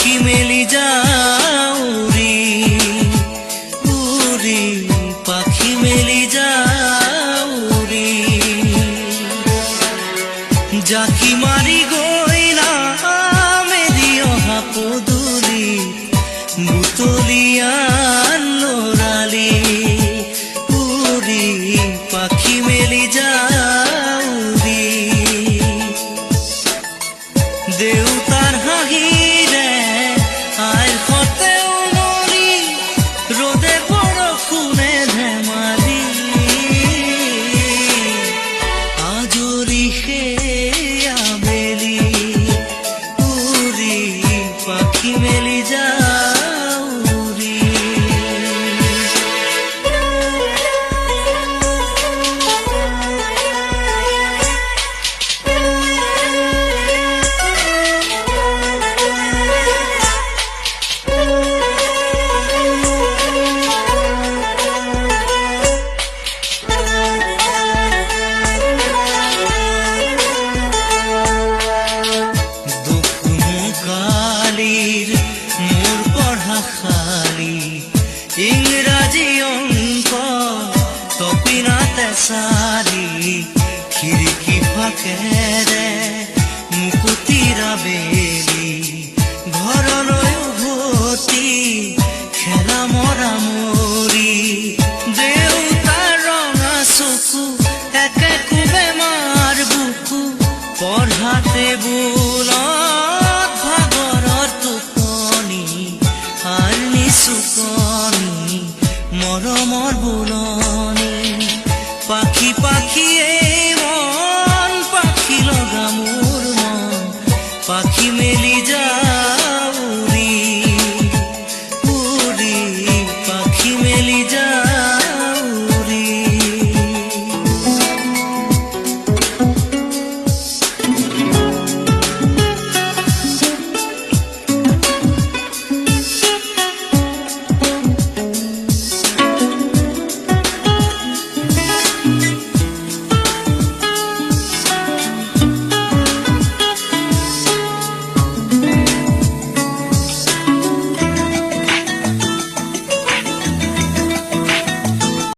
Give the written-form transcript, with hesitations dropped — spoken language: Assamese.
পাখি মেলি যাউৰি উৰি পাখি মেলি যাউৰি জাকি মাৰি গইলা মেৰি অহা পদুলি বুতলিয়া লৰালি উৰি পাখি মেলি যাউৰি দেউতাৰ হাঁহিৰে আইৰ সতে উমলি ৰ'দে বৰষুণে ধেমালি আজৰি সেই আবেলি উৰি পাখি মেলি যাউৰি মোৰ পঢ়া খালি ইংৰাজী অংক তপিনাতে চালি খিৰিকী ফাকেৰে মুকুতিৰা বেলি ঘৰলৈ উভতি খেলা মৰা মৰি দেউতাৰ ৰঙা চকু একে কোবে মাৰ বুকু পঢ়া টেবুলত ভাগৰৰ টোপনি আৰু নিচুকনি মৰমৰ বুলনি পাখি পাখিয়ে মন পাখি লগা মোৰ মন পাখি মেলি যাউৰি উৰি পাখি মেলি যা